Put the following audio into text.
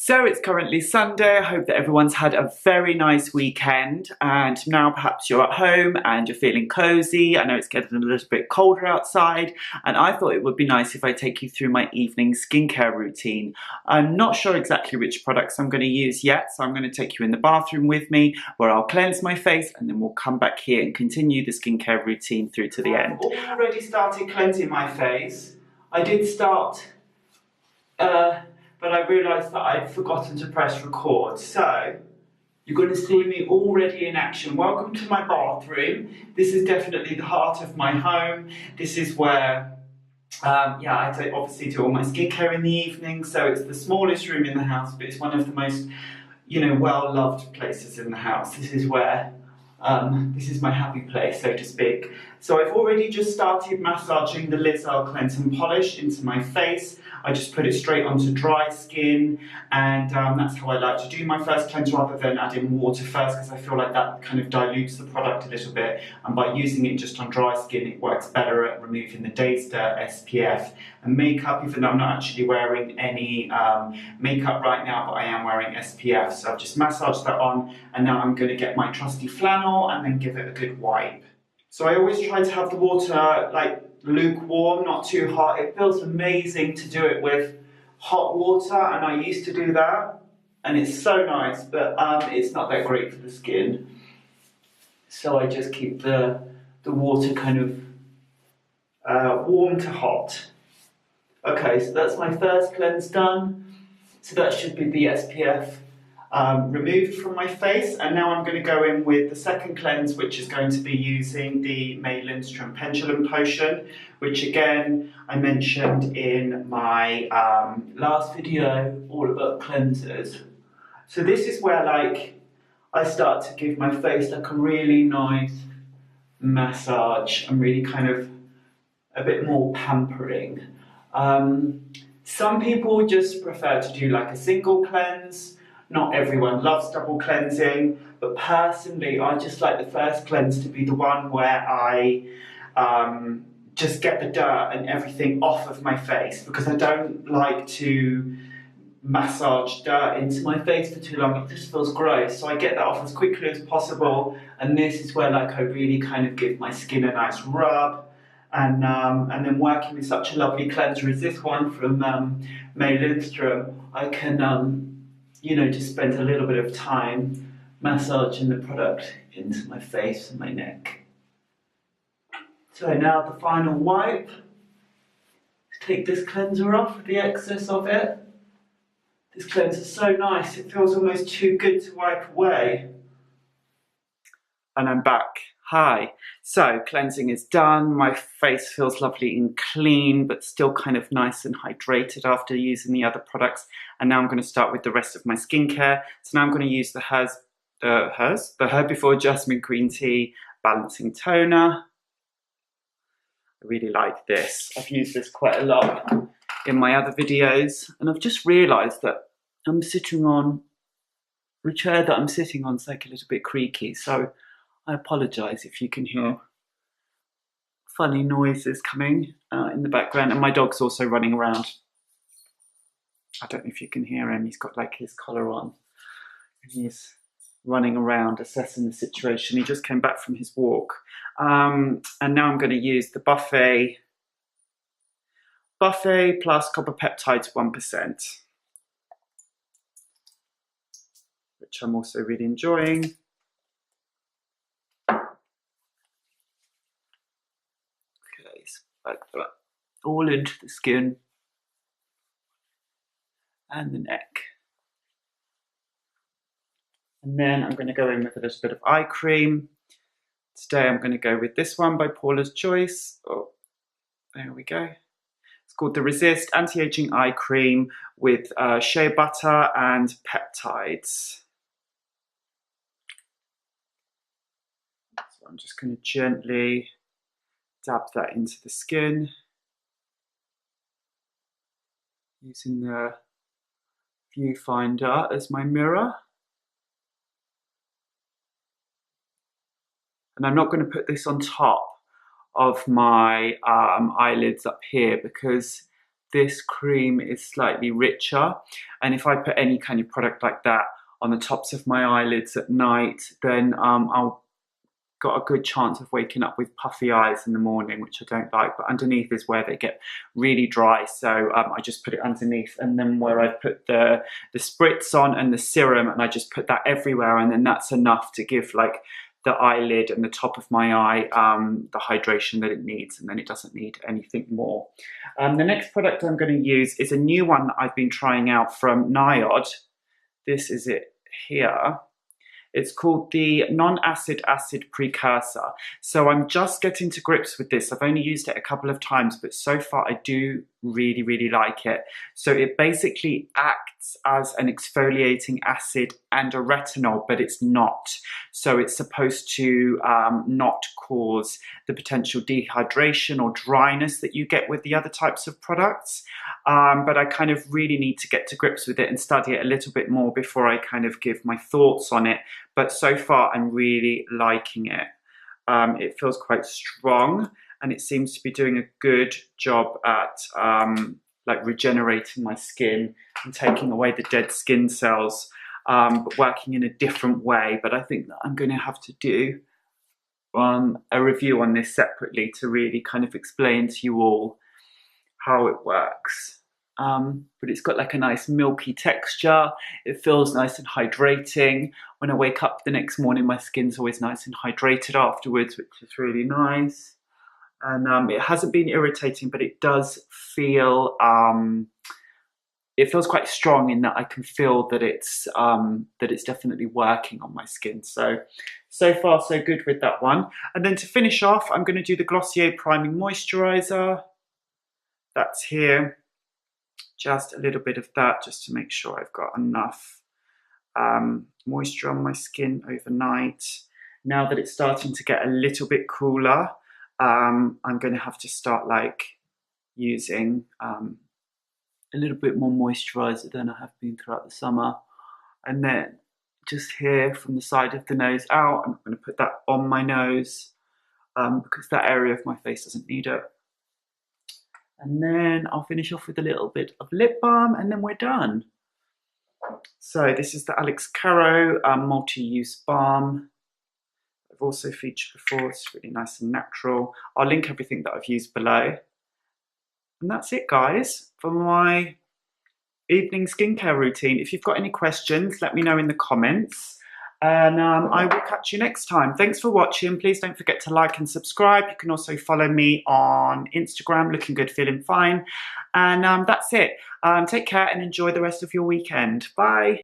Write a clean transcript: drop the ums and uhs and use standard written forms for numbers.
So it's currently Sunday. I hope that everyone's had a very nice weekend, and now perhaps you're at home and you're feeling cozy. I know it's getting a little bit colder outside, and I thought it would be nice if I take you through my evening skincare routine. I'm not sure exactly which products I'm going to use yet, so I'm going to take you in the bathroom with me where I'll cleanse my face, and then we'll come back here and continue the skincare routine through to the end. I've already started cleansing my face. I did start but I realised that I'd forgotten to press record. So, you're going to see me already in action. Welcome to my bathroom. This is definitely the heart of my home. This is where, I obviously do all my skincare in the evening. So it's the smallest room in the house, but it's one of the most, well-loved places in the house. This is where, this is my happy place, so to speak. So I've already just started massaging the Lizelle Cleanse and Polish into my face. I just put it straight onto dry skin, and that's how I like to do my first cleanse rather than adding water first, because I feel like that kind of dilutes the product a little bit, and by using it just on dry skin it works better at removing the day's dirt, SPF and makeup, even though I'm not actually wearing any makeup right now, but I am wearing SPF. So I've just massaged that on, and now I'm going to get my trusty flannel and then give it a good wipe. So I always try to have the water like lukewarm, not too hot. It feels amazing to do it with hot water, and I used to do that, and it's so nice, but it's not that great for the skin. So I just keep the water kind of warm to hot. Okay, so that's my first cleanse done. So that should be the SPF removed from my face, and now I'm going to go in with the second cleanse, which is going to be using the May Lindstrom Pendulum Potion, which again I mentioned in my last video all about cleansers. So this is where I start to give my face like a really nice massage and really kind of a bit more pampering. Some people just prefer to do like a single cleanse. Not everyone loves double cleansing, but personally I just like the first cleanse to be the one where I just get the dirt and everything off of my face, because I don't like to massage dirt into my face for too long. It just feels gross, so I get that off as quickly as possible, and this is where I really kind of give my skin a nice rub. And then working with such a lovely cleanser as this one from May Lindstrom, I can just spend a little bit of time massaging the product into my face and my neck. So now the final wipe. Take this cleanser off, the excess of it. This cleanser is so nice, it feels almost too good to wipe away. And I'm back. Hi. So cleansing is done. My face feels lovely and clean, but still kind of nice and hydrated after using the other products. And now I'm going to start with the rest of my skincare. So now I'm going to use the Herbivore Jasmine Green Tea Balancing Toner. I really like this. I've used this quite a lot in my other videos, and I've just realised that I'm sitting on the chair that I'm sitting on is like a little bit creaky, so I apologise if you can hear funny noises coming in the background, and my dog's also running around. I don't know if you can hear him. He's got like his collar on, and he's running around assessing the situation. He just came back from his walk, and now I'm going to use the Buffet plus Copper Peptides 1%, which I'm also really enjoying. Like that, all into the skin and the neck. And then I'm going to go in with a little bit of eye cream. Today I'm going to go with this one by Paula's Choice. Oh, there we go. It's called the Resist Anti-Aging Eye Cream with shea butter and peptides. So I'm just going to gently dab that into the skin using the viewfinder as my mirror. And I'm not going to put this on top of my eyelids up here, because this cream is slightly richer. And if I put any kind of product like that on the tops of my eyelids at night, then I'll got a good chance of waking up with puffy eyes in the morning, which I don't like, but underneath is where they get really dry. So I just put it underneath, and then where I put the spritz on and the serum, and I just put that everywhere, and then that's enough to give like the eyelid and the top of my eye the hydration that it needs, and then it doesn't need anything more. The next product I'm going to use is a new one that I've been trying out from Niod. This is it here. It's called the non-acid acid precursor. So I'm just getting to grips with this. I've only used it a couple of times, but so far I do really, really like it. So it basically acts as an exfoliating acid and a retinol, but it's not. So it's supposed to not cause the potential dehydration or dryness that you get with the other types of products. But I kind of really need to get to grips with it and study it a little bit more before I kind of give my thoughts on it. But so far, I'm really liking it. It feels quite strong, and it seems to be doing a good job at like regenerating my skin and taking away the dead skin cells, but working in a different way. But I think that I'm going to have to do a review on this separately to really kind of explain to you all how it works. But it's got like a nice milky texture. It feels nice and hydrating. When I wake up the next morning, my skin's always nice and hydrated afterwards, which is really nice. And it hasn't been irritating, but it does feel, it feels quite strong in that I can feel that it's definitely working on my skin. So far so good with that one. And then to finish off, I'm going to do the Glossier Priming Moisturiser. That's here. Just a little bit of that, just to make sure I've got enough moisture on my skin overnight. Now that it's starting to get a little bit cooler, I'm going to have to start like using a little bit more moisturizer than I have been throughout the summer. And then just here from the side of the nose out, I'm going to put that on my nose because that area of my face doesn't need it. And then I'll finish off with a little bit of lip balm, and then we're done. So this is the Alex Caro multi-use balm. I've also featured before. It's really nice and natural. I'll link everything that I've used below. And that's it, guys, for my evening skincare routine. If you've got any questions, let me know in the comments. And I will catch you next time. Thanks for watching. Please don't forget to like and subscribe. You can also follow me on Instagram, Looking Good, Feeling Fine. And that's it. Take care and enjoy the rest of your weekend. Bye.